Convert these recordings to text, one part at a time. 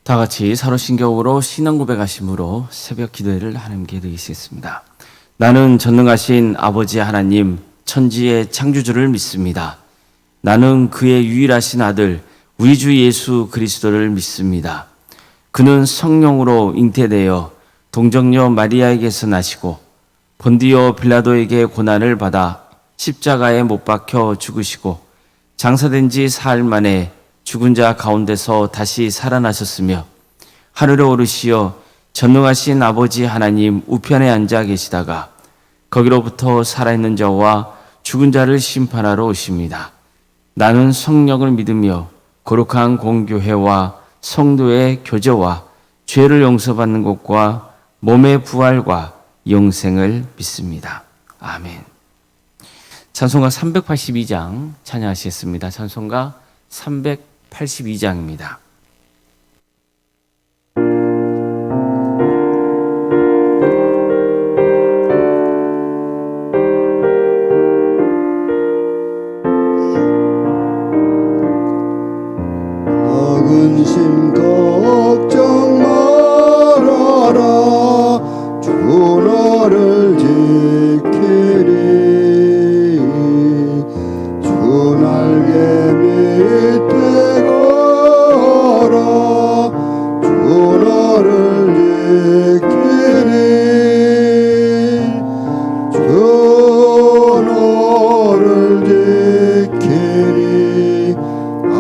다 같이 사로신경으로 신앙 고백하심으로 새벽 기도회를 하나님께 드리겠습니다. 나는 전능하신 아버지 하나님 천지의 창조주를 믿습니다. 나는 그의 유일하신 아들 우리 주 예수 그리스도를 믿습니다. 그는 성령으로 잉태되어 동정녀 마리아에게서 나시고 본디오 빌라도에게 고난을 받아 십자가에 못 박혀 죽으시고 장사된 지 사흘 만에 죽은 자 가운데서 다시 살아나셨으며 하늘에 오르시어 전능하신 아버지 하나님 우편에 앉아 계시다가 거기로부터 살아있는 자와 죽은 자를 심판하러 오십니다. 나는 성령을 믿으며 거룩한 공교회와 성도의 교제와 죄를 용서받는 것과 몸의 부활과 영생을 믿습니다. 아멘. 찬송가 382장 찬양하시겠습니다. 찬송가 382장입니다. 근심 걱정 말아라 주 너를 지키리 주 날개 밑에 걸어 주 너를 지키리 주 너를 지키리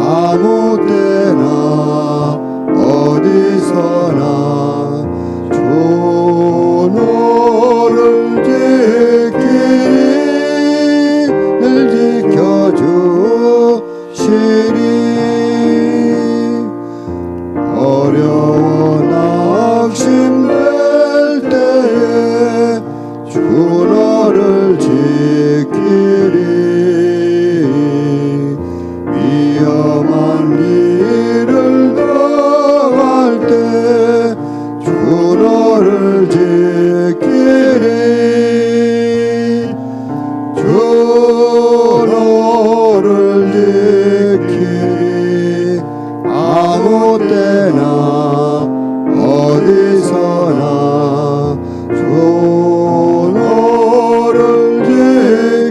아무 때나 어디서나 주 너를 지키리 늘 지켜주시리 어려워 낙심될 때에 주 너를 지키리 위험한 일을 당할 때 주 너를 지키리 주 너를 지키리 아무 때나 어디서나 주 너를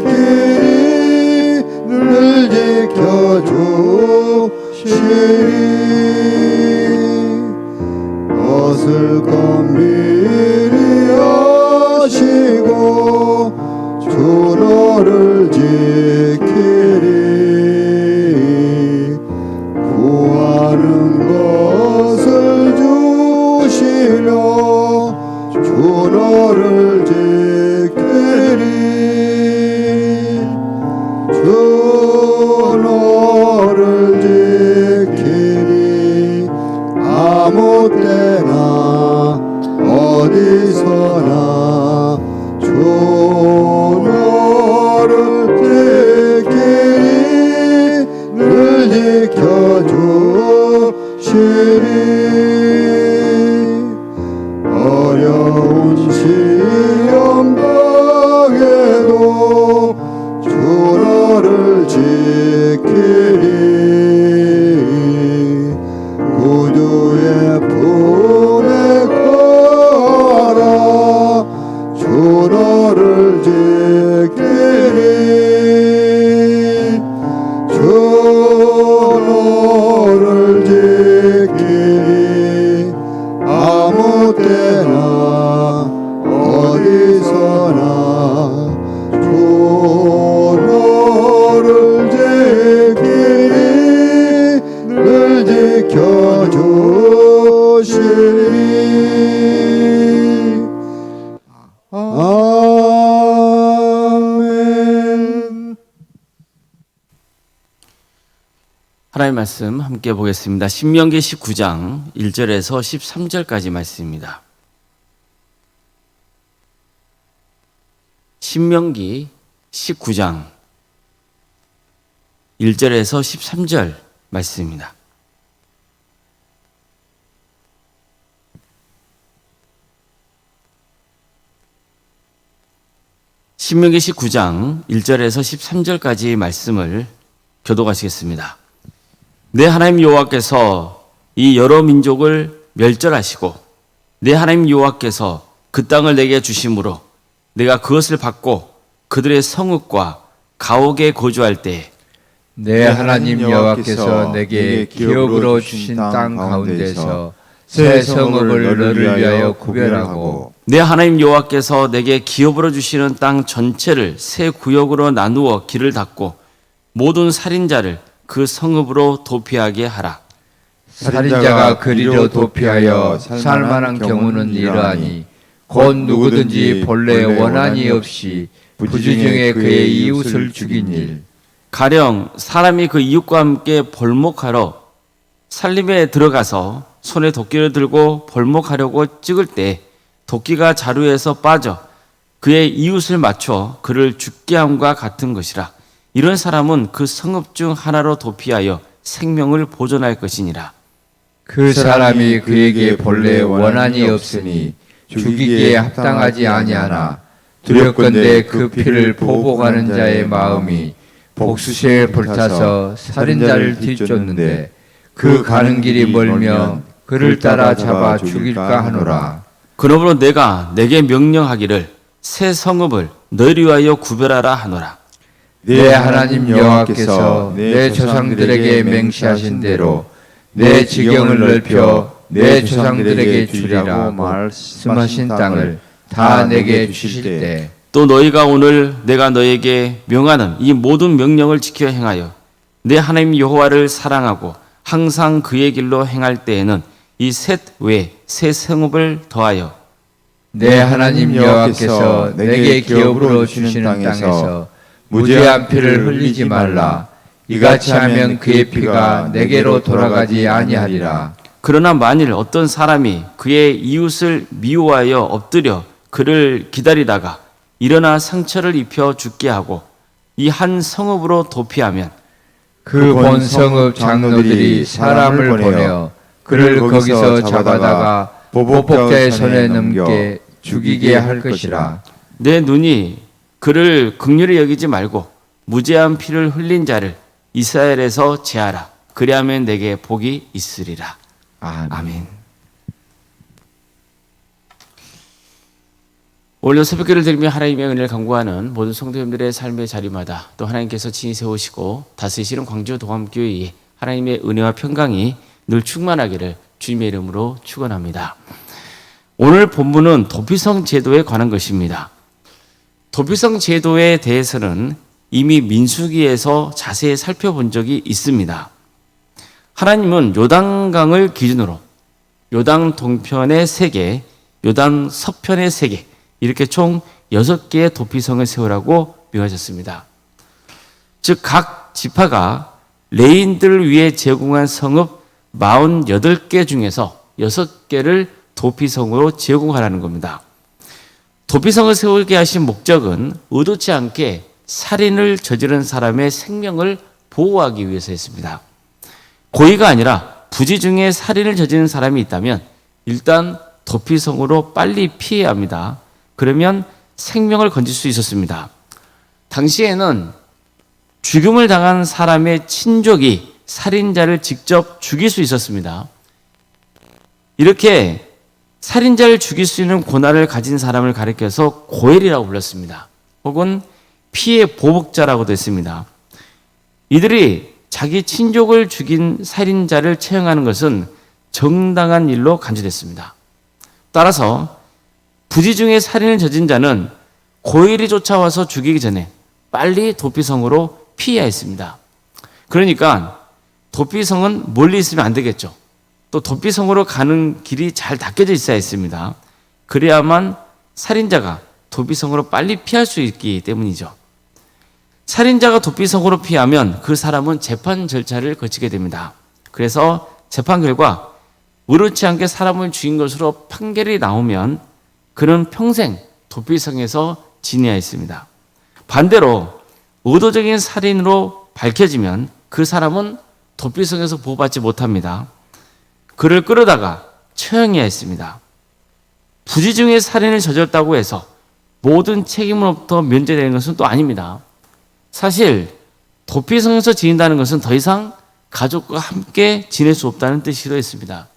지키리 늘 지켜주시리 벗을 것 미리 하시고 주 너를 지키리 구하는 것을 주시며 주 너를 지키리 주 너를 지키리 아무 때나 어디서나 주 너를 지키리 늘 지켜주시리 어려운 시험 당해도 주 너를 지키리 구주의 품에 걸어 주 너를 지키리 주 너를 지키리 아무 때나 어디서나 주 너를 지키리 늘 지켜주시리 아멘. 하나님의 말씀 함께 보겠습니다. 신명기 19장 1절에서 13절까지 말씀입니다. 신명기 19장 1절에서 13절 말씀입니다. 신명기 19장 1절에서 13절까지 말씀을 교독하시겠습니다. 내 하나님 여호와께서 이 여러 민족을 멸절하시고 내 하나님 여호와께서 그 땅을 내게 주심으로 내가 그것을 받고 그들의 성읍과 가옥에 거주할 때에 내 하나님 여호와께서 내게 기업으로 주신 땅 가운데서 새 성읍을 너를 위하여 구별하고 내 하나님 여호와께서 내게 기업으로 주시는 땅 전체를 새 구역으로 나누어 길을 닫고 모든 살인자를 그 성읍으로 도피하게 하라. 살인자가 그리로 도피하여 살만한 경우는 이러하니 곧 누구든지 본래 원한이 없이 부지중에 그의 이웃을 죽인 일 가령 사람이 그 이웃과 함께 벌목하러 살림에 들어가서 손에 도끼를 들고 벌목하려고 찍을 때 도끼가 자루에서 빠져 그의 이웃을 맞춰 그를 죽게 함과 같은 것이라. 이런 사람은 그 성읍 중 하나로 도피하여 생명을 보존할 것이니라. 그 사람이 그에게 본래 원한이 없으니 죽이기에 합당하지 아니하나 두렵건대 그 피를 보복하는 자의 마음이 복수시에 불타서 살인자를 뒤쫓는데 그 가는 길이 멀며 그를 따라 잡아 죽일까 하노라. 그러므로 내가 내게 명령하기를 새 성읍을 너희 위하여 구별하라 하노라. 내 하나님 여호와께서 내 조상들에게 맹시하신 대로 내 지경을 넓혀 내 조상들에게 주리라 말씀하신 땅을 다 내게 주실 때 또 너희가 오늘 내가 너에게 명하는 이 모든 명령을 지켜 행하여 내 하나님 여호와를 사랑하고 항상 그의 길로 행할 때에는 이 셋 외에 새 성읍을 더하여 내 하나님 여호와께서 내게 기업으로 주시는 땅에서 무죄한 피를 흘리지 말라. 이같이 하면 그의 피가 내게로 돌아가지 아니하리라. 그러나 만일 어떤 사람이 그의 이웃을 미워하여 엎드려 그를 기다리다가 일어나 상처를 입혀 죽게 하고 이 한 성읍으로 도피하면 그 본 성읍 장로들이 사람을 보내어 그를 거기서 잡아다가 보복자의 손에 넘게 죽이게 할 것이라. 내 눈이 그를 긍휼히 여기지 말고 무죄한 피를 흘린 자를 이스라엘에서 제하라. 그리하면 내게 복이 있으리라. 아멘. 오늘 새벽기를 드리며 하나님의 은혜를 간구하는 모든 성도님들의 삶의 자리마다 또 하나님께서 친히 세우시고 다스리시는 광주 동암교회에 하나님의 은혜와 평강이 늘 충만하기를 주님의 이름으로 축원합니다. 오늘 본문은 도피성 제도에 관한 것입니다. 도피성 제도에 대해서는 이미 민수기에서 자세히 살펴본 적이 있습니다. 하나님은 요단강을 기준으로 요단 동편에 3개, 요단 서편에 3개 이렇게 총 6개의 도피성을 세우라고 명하셨습니다. 즉 각 지파가 레인들을 위해 제공한 성읍 48개 중에서 6개를 도피성으로 제공하라는 겁니다. 도피성을 세우게 하신 목적은 의도치 않게 살인을 저지른 사람의 생명을 보호하기 위해서였습니다. 고의가 아니라 부지 중에 살인을 저지른 사람이 있다면 일단 도피성으로 빨리 피해야 합니다. 그러면 생명을 건질 수 있었습니다. 당시에는 죽음을 당한 사람의 친족이 살인자를 직접 죽일 수 있었습니다. 이렇게 살인자를 죽일 수 있는 고난을 가진 사람을 가리켜서 고엘이라고 불렀습니다. 혹은 피해 보복자라고도 했습니다. 이들이 자기 친족을 죽인 살인자를 처형하는 것은 정당한 일로 간주됐습니다. 따라서 부지 중에 살인을 저진 자는 고일이 쫓아와서 죽이기 전에 빨리 도피성으로 피해야 했습니다. 그러니까 도피성은 멀리 있으면 안 되겠죠. 또 도피성으로 가는 길이 잘 닦여져 있어야 했습니다. 그래야만 살인자가 도피성으로 빨리 피할 수 있기 때문이죠. 살인자가 도피성으로 피하면 그 사람은 재판 절차를 거치게 됩니다. 그래서 재판 결과 의롭지 않게 사람을 죽인 것으로 판결이 나오면 그는 평생 도피성에서 지내야 했습니다. 반대로 의도적인 살인으로 밝혀지면 그 사람은 도피성에서 보호받지 못합니다. 그를 끌어다가 처형해야 했습니다. 부지 중에 살인을 저질렀다고 해서 모든 책임으로부터 면제되는 것은 또 아닙니다. 사실 도피성에서 지낸다는 것은 더 이상 가족과 함께 지낼 수 없다는 뜻이기도 했습니다.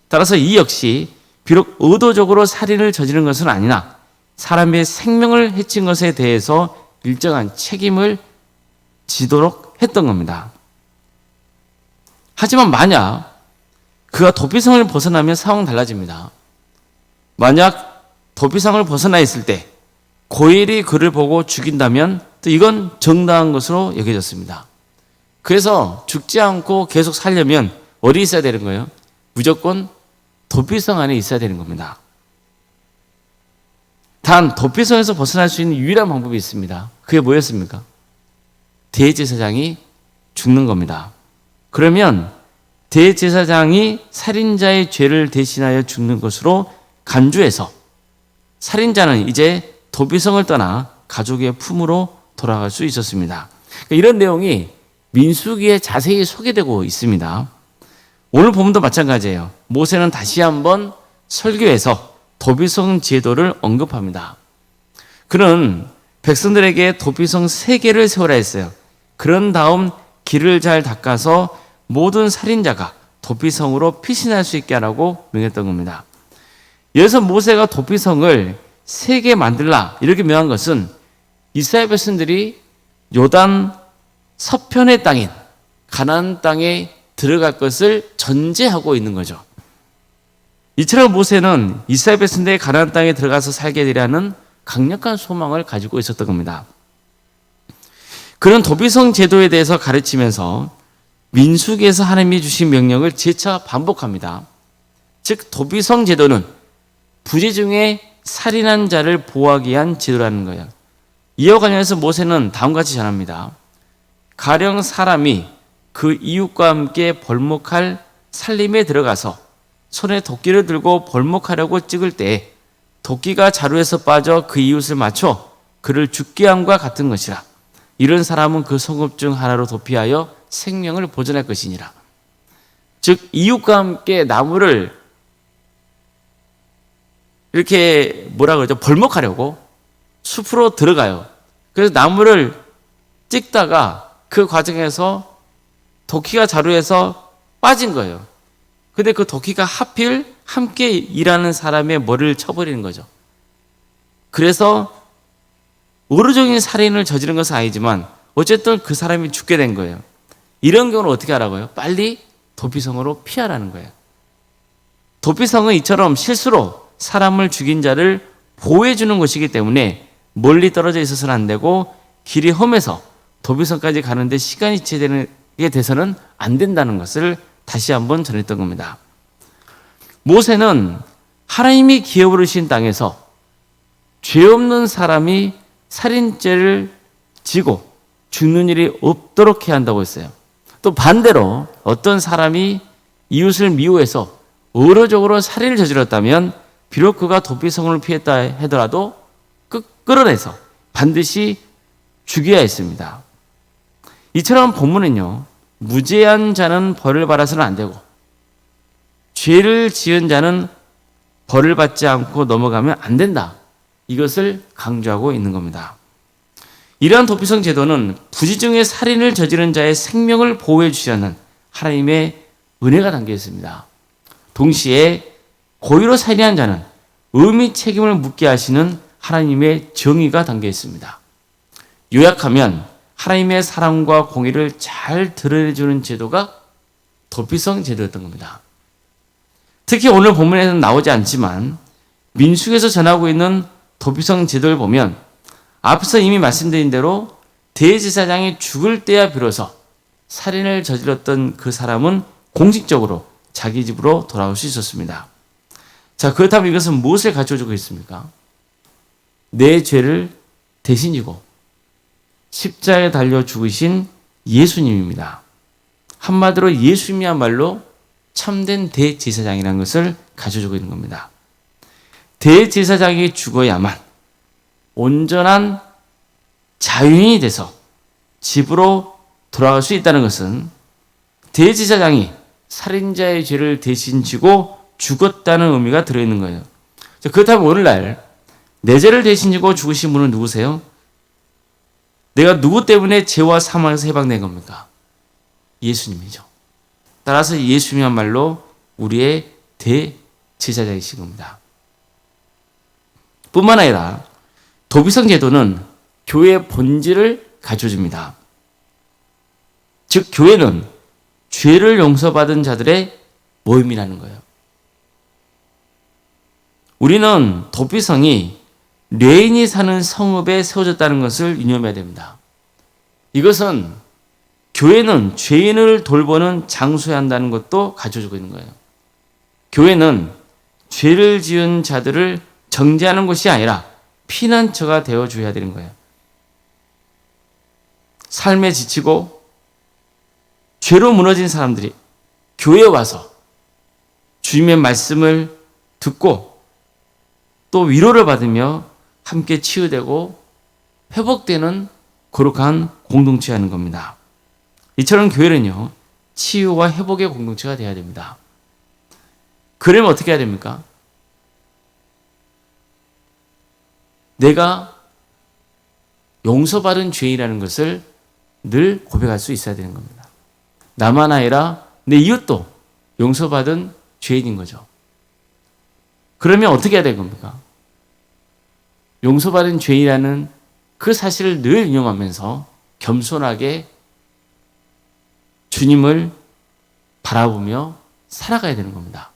따라서 이 역시 비록 의도적으로 살인을 저지른 것은 아니나 사람의 생명을 해친 것에 대해서 일정한 책임을 지도록 했던 겁니다. 하지만 만약 그가 도피성을 벗어나면 상황은 달라집니다. 만약 도피성을 벗어나 있을 때 고일이 그를 보고 죽인다면 또 이건 정당한 것으로 여겨졌습니다. 그래서 죽지 않고 계속 살려면 어디 있어야 되는 거예요? 무조건 도피성 안에 있어야 되는 겁니다. 단 도피성에서 벗어날 수 있는 유일한 방법이 있습니다. 그게 뭐였습니까? 대제사장이 죽는 겁니다. 그러면 대제사장이 살인자의 죄를 대신하여 죽는 것으로 간주해서 살인자는 이제 도피성을 떠나 가족의 품으로 돌아갈 수 있었습니다. 이런 내용이 민수기에 자세히 소개되고 있습니다. 오늘 본문도 마찬가지예요. 모세는 다시 한번 설교에서 도피성 제도를 언급합니다. 그는 백성들에게 도피성 3개를 세우라 했어요. 그런 다음 길을 잘 닦아서 모든 살인자가 도피성으로 피신할 수 있게 하라고 명했던 겁니다. 여기서 모세가 도피성을 3개 만들라 이렇게 명한 것은 이스라엘 백성들이 요단 서편의 땅인 가나안 땅에 들어갈 것을 전제하고 있는 거죠. 이처럼 모세는 이스라엘 백성들이 가나안 땅에 들어가서 살게 되려는 강력한 소망을 가지고 있었던 겁니다. 그는 도피성 제도에 대해서 가르치면서 민수기에서 하나님이 주신 명령을 재차 반복합니다. 즉 도피성 제도는 부재 중에 살인한 자를 보호하기 위한 제도라는 거예요. 이와 관련해서 모세는 다음과 같이 전합니다. 가령 사람이 그 이웃과 함께 벌목할 살림에 들어가서 손에 도끼를 들고 벌목하려고 찍을 때 도끼가 자루에서 빠져 그 이웃을 맞춰 그를 죽게 함과 같은 것이라. 이런 사람은 그 성읍 중 하나로 도피하여 생명을 보존할 것이니라. 즉 이웃과 함께 나무를 이렇게 뭐라 그러죠? 벌목하려고 숲으로 들어가요. 그래서 나무를 찍다가 그 과정에서 도끼가 자루에서 빠진 거예요. 근데 그 도끼가 하필 함께 일하는 사람의 머리를 쳐버리는 거죠. 그래서 의도적인 살인을 저지른 것은 아니지만 어쨌든 그 사람이 죽게 된 거예요. 이런 경우는 어떻게 하라고요? 빨리 도피성으로 피하라는 거예요. 도피성은 이처럼 실수로 사람을 죽인 자를 보호해 주는 것이기 때문에 멀리 떨어져 있어서는 안 되고 길이 험해서 도피성까지 가는데 시간이 지체되게 돼서는 안 된다는 것을 다시 한번 전했던 겁니다. 모세는 하나님이 기어 부르신 땅에서 죄 없는 사람이 살인죄를 지고 죽는 일이 없도록 해야 한다고 했어요. 또 반대로 어떤 사람이 이웃을 미워해서 의도적으로 살인을 저질렀다면 비록 그가 도피성을 피했다 하더라도 끌어내서 반드시 죽여야 했습니다. 이처럼 본문은요, 무죄한 자는 벌을 받아서는 안 되고 죄를 지은 자는 벌을 받지 않고 넘어가면 안 된다. 이것을 강조하고 있는 겁니다. 이러한 도피성 제도는 부지 중에 살인을 저지른 자의 생명을 보호해 주시는 하나님의 은혜가 담겨 있습니다. 동시에 고의로 살인한 자는 의미 책임을 묻게 하시는 하나님의 정의가 담겨 있습니다. 요약하면 하나님의 사랑과 공의를 잘 드러내주는 제도가 도피성 제도였던 겁니다. 특히 오늘 본문에서는 나오지 않지만 민수기에서 전하고 있는 도피성 제도를 보면 앞서 이미 말씀드린 대로 대제사장이 죽을 때야 비로소 살인을 저질렀던 그 사람은 공식적으로 자기 집으로 돌아올 수 있었습니다. 자, 그렇다면 이것은 무엇을 가르쳐주고 있습니까? 내 죄를 대신 지고 십자가에 달려 죽으신 예수님입니다. 한마디로 예수님이야말로 참된 대제사장이라는 것을 가르쳐주고 있는 겁니다. 대제사장이 죽어야만 온전한 자유인이 돼서 집으로 돌아갈 수 있다는 것은 대제사장이 살인자의 죄를 대신 지고 죽었다는 의미가 들어있는 거예요. 그렇다면 오늘날 내 죄를 대신 지고 죽으신 분은 누구세요? 내가 누구 때문에 죄와 사망에서 해방된 겁니까? 예수님이죠. 따라서 예수님이야말로 우리의 대제사장이신 겁니다. 뿐만 아니라 도비성 제도는 교회의 본질을 가르쳐줍니다. 즉 교회는 죄를 용서받은 자들의 모임이라는 거예요. 우리는 도비성이 레인이 사는 성읍에 세워졌다는 것을 유념해야 됩니다. 이것은 교회는 죄인을 돌보는 장소에 한다는 것도 가르쳐주고 있는 거예요. 교회는 죄를 지은 자들을 정죄하는 것이 아니라 피난처가 되어줘야 되는 거예요. 삶에 지치고 죄로 무너진 사람들이 교회에 와서 주님의 말씀을 듣고 또 위로를 받으며 함께 치유되고 회복되는 거룩한 공동체가 하는 겁니다. 이처럼 교회는요, 치유와 회복의 공동체가 되어야 됩니다. 그러면 어떻게 해야 됩니까? 내가 용서받은 죄인이라는 것을 늘 고백할 수 있어야 되는 겁니다. 나만 아니라 내 이웃도 용서받은 죄인인 거죠. 그러면 어떻게 해야 될 겁니까? 용서받은 죄인이라는 그 사실을 늘 인용하면서 겸손하게 주님을 바라보며 살아가야 되는 겁니다.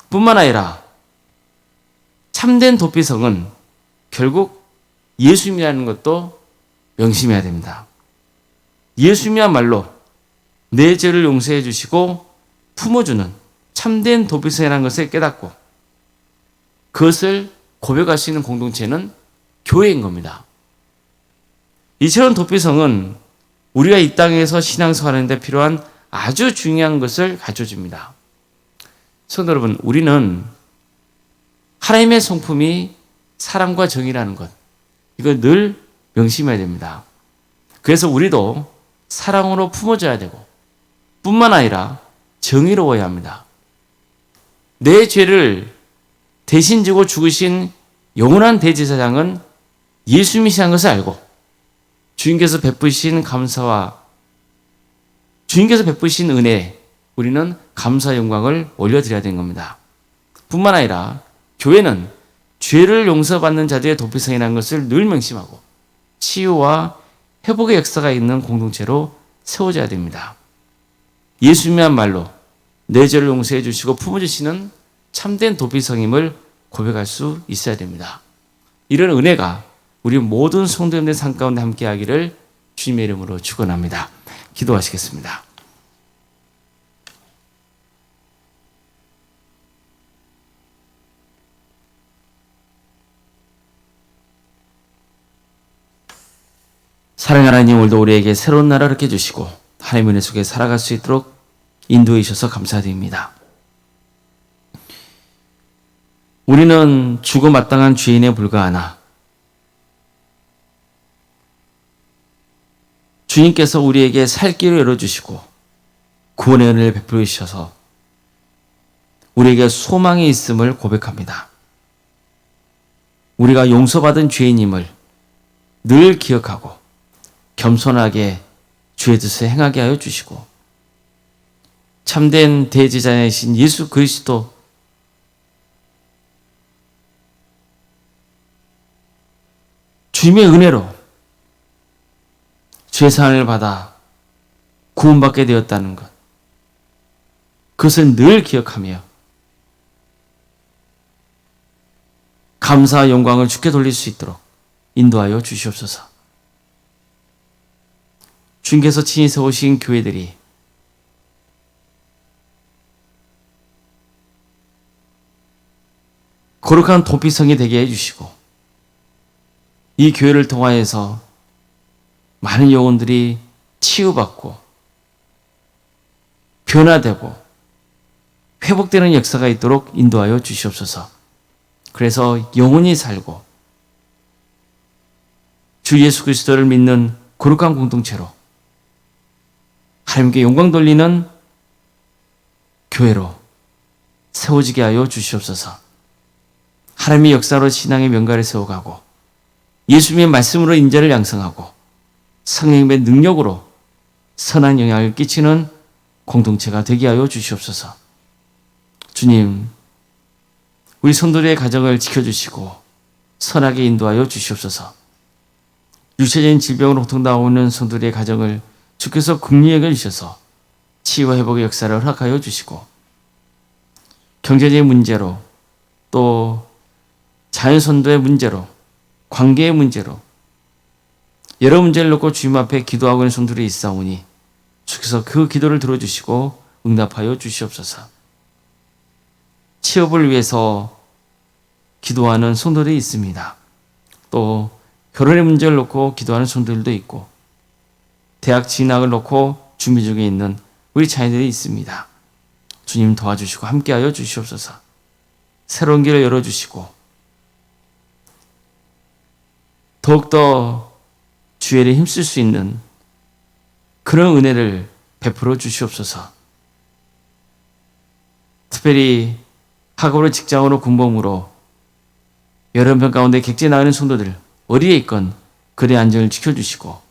뿐만 아니라 참된 도피성은 결국 예수님이라는 것도 명심해야 됩니다. 예수님이야말로 내 죄를 용서해 주시고 품어주는 참된 도피성이라는 것을 깨닫고 그것을 고백할 수 있는 공동체는 교회인 겁니다. 이처럼 도피성은 우리가 이 땅에서 신앙생활하는 데 필요한 아주 중요한 것을 가르쳐줍니다. 성도 여러분, 우리는 하나님의 성품이 사랑과 정의라는 것, 이걸 늘 명심해야 됩니다. 그래서 우리도 사랑으로 품어줘야 되고 뿐만 아니라 정의로워야 합니다. 내 죄를 대신 지고 죽으신 영원한 대제사장은 예수님이시라는 것을 알고 주님께서 베푸신 감사와 주님께서 베푸신 은혜에 우리는 감사 영광을 올려드려야 되는 겁니다. 뿐만 아니라 교회는 죄를 용서받는 자들의 도피성이라는 것을 늘 명심하고 치유와 회복의 역사가 있는 공동체로 세워져야 됩니다. 예수님이야말로 내 죄를 용서해 주시고 품어주시는 참된 도피성임을 고백할 수 있어야 됩니다. 이런 은혜가 우리 모든 성도님들 삶 가운데 함께하기를 주님의 이름으로 축원합니다. 기도하시겠습니다. 사랑하는 하나님, 오늘도 우리에게 새로운 나라를 이렇게 주시고 하나님의 은혜 속에 살아갈 수 있도록 인도해 주셔서 감사드립니다. 우리는 죽어 마땅한 죄인에 불과하나 주님께서 우리에게 살 길을 열어주시고 구원의 은혜를 베풀어 주셔서 우리에게 소망이 있음을 고백합니다. 우리가 용서받은 죄인임을 늘 기억하고 겸손하게 주의 뜻을 행하게 하여 주시고 참된 대제사장이신 예수 그리스도 주님의 은혜로 죄사함을 받아 구원받게 되었다는 것, 그것을 늘 기억하며 감사와 영광을 주께 돌릴 수 있도록 인도하여 주시옵소서. 주님께서 친히 세우신 교회들이 거룩한 도피성이 되게 해주시고 이 교회를 통하여서 많은 영혼들이 치유받고 변화되고 회복되는 역사가 있도록 인도하여 주시옵소서. 그래서 영원히 살고 주 예수 그리스도를 믿는 거룩한 공동체로 하나님께 영광 돌리는 교회로 세워지게 하여 주시옵소서. 하나님의 역사로 신앙의 명가를 세워가고 예수님의 말씀으로 인자를 양성하고 성령님의 능력으로 선한 영향을 끼치는 공동체가 되게 하여 주시옵소서. 주님, 우리 성도들의 가정을 지켜주시고 선하게 인도하여 주시옵소서. 육체적인 질병으로 고통당하고 있는 성도들의 가정을 주께서 긍휼히 여겨 주셔서 치유와 회복의 역사를 허락하여 주시고, 경제적인 문제로 또 자연선도의 문제로 관계의 문제로 여러 문제를 놓고 주님 앞에 기도하고 있는 성도들이 있사오니 주께서 그 기도를 들어주시고 응답하여 주시옵소서. 취업을 위해서 기도하는 성도들이 있습니다. 또 결혼의 문제를 놓고 기도하는 성도들도 있고, 대학 진학을 놓고 준비 중에 있는 우리 자녀들이 있습니다. 주님 도와주시고 함께하여 주시옵소서. 새로운 길을 열어주시고 더욱더 주의 일에 힘쓸 수 있는 그런 은혜를 베풀어 주시옵소서. 특별히 학업으로 직장으로 군복무로 여러 편 가운데 객지에 나가는 성도들 어디에 있건 그의 안전을 지켜주시고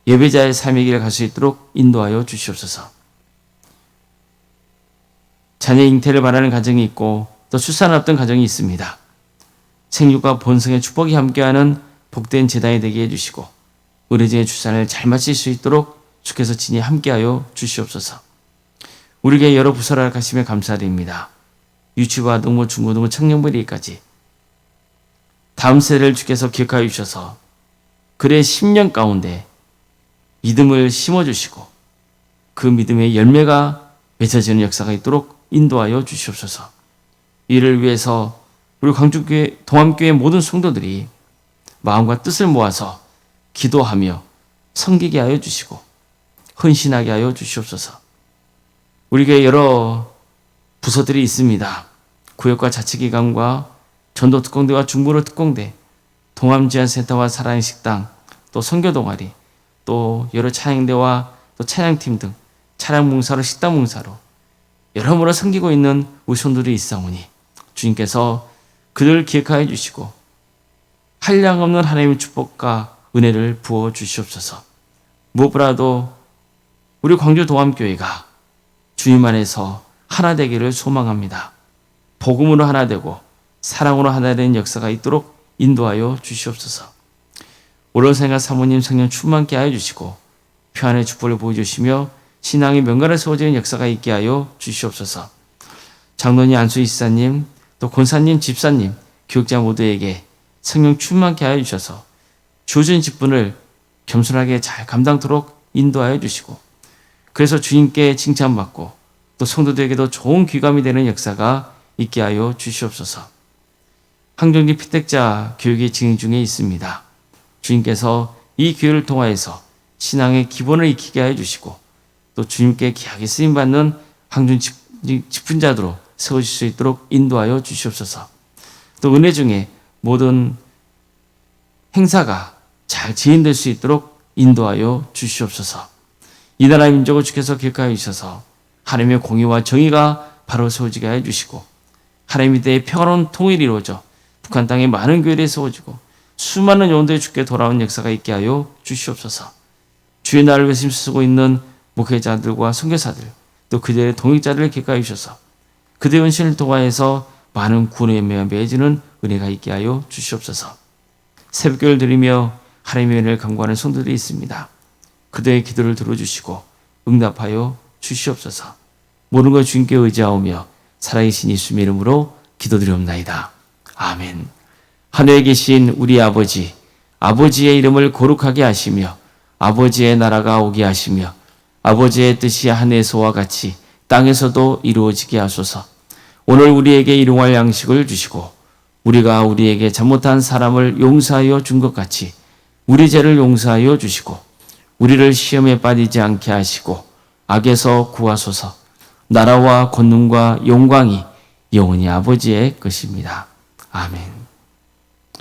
예배자의 삶의 길을 갈 수 있도록 인도하여 주시옵소서. 자녀 잉태를 바라는 가정이 있고 또 출산을 앞둔 가정이 있습니다. 생육과 본성의 축복이 함께하는 복된 제단이 되게 해주시고 의뢰자의 출산을 잘 마칠 수 있도록 주께서 친히 함께하여 주시옵소서. 우리에게 여러 부서를 허락하시며 감사드립니다. 유치부, 아동부, 중고등부, 청년부리까지 다음 세대를 주께서 기억하여 주셔서 그의 10년 가운데 믿음을 심어주시고 그 믿음의 열매가 맺어지는 역사가 있도록 인도하여 주시옵소서. 이를 위해서 우리 광주교회 동암교회 모든 성도들이 마음과 뜻을 모아서 기도하며 섬기게 하여 주시고 헌신하게 하여 주시옵소서. 우리 교회 여러 부서들이 있습니다. 구역과 자치기관과 전도특공대와 중부로 특공대, 동암지원센터와 사랑의 식당, 또 선교동아리, 또 여러 찬양대와 또 찬양팀 등 차량봉사로 식당봉사로 여러모로 섬기고 있는 우리 성도들이 있사오니 주님께서 그들을 기억하여 주시고 한량없는 하나님의 축복과 은혜를 부어 주시옵소서. 무엇보다도 우리 광주 동암교회가 주님 안에서 하나 되기를 소망합니다. 복음으로 하나 되고 사랑으로 하나 되는 역사가 있도록 인도하여 주시옵소서. 오른생각 사모님 성령 충만케 하여 주시고 평안의 축복을 보여주시며 신앙의 명가를 세워지는 역사가 있게 하여 주시옵소서. 장로님, 안수희 지사님, 또 권사님, 집사님, 교육자 모두에게 성령 충만케 하여 주셔서 주어진 직분을 겸손하게 잘 감당토록 인도하여 주시고, 그래서 주님께 칭찬받고 또 성도들에게도 좋은 귀감이 되는 역사가 있게 하여 주시옵소서. 항정기 피택자 교육이 진행 중에 있습니다. 주님께서 이 교회를 통하여서 신앙의 기본을 익히게 하여 주시고 또 주님께 귀하게 쓰임받는 항중 직분자들로 세워질 수 있도록 인도하여 주시옵소서. 또 은혜 중에 모든 행사가 잘 진행될 수 있도록 인도하여 주시옵소서. 이 나라 민족을 주께서 기억하여 주셔서 하나님의 공의와 정의가 바로 세워지게 하여 주시고 하나님의 대의 평화로운 통일이 이루어져 북한 땅에 많은 교회들이 세워지고 수많은 영혼들이 주께 돌아온 역사가 있게 하여 주시옵소서. 주의 나라를 위해서 힘쓰고 있는 목회자들과 선교사들 또 그들의 동역자들을 기억하여 주셔서 그들의 헌신을 통하여서 많은 구원의 열매가 맺어지는 은혜가 있게 하여 주시옵소서. 새벽기도를 드리며 하나님의 은혜를 간구하는 성도들이 있습니다. 그들의 기도를 들어주시고 응답하여 주시옵소서. 모든 것 주님께 의지하오며 살아계신 예수님의 이름으로 기도드리옵나이다. 아멘. 하늘에 계신 우리 아버지, 아버지의 이름을 거룩하게 하시며 아버지의 나라가 오게 하시며 아버지의 뜻이 하늘에서와 같이 땅에서도 이루어지게 하소서. 오늘 우리에게 일용할 양식을 주시고 우리가 우리에게 잘못한 사람을 용서하여 준 것 같이 우리 죄를 용서하여 주시고 우리를 시험에 빠지지 않게 하시고 악에서 구하소서. 나라와 권능과 영광이 영원히 아버지의 것입니다. 아멘.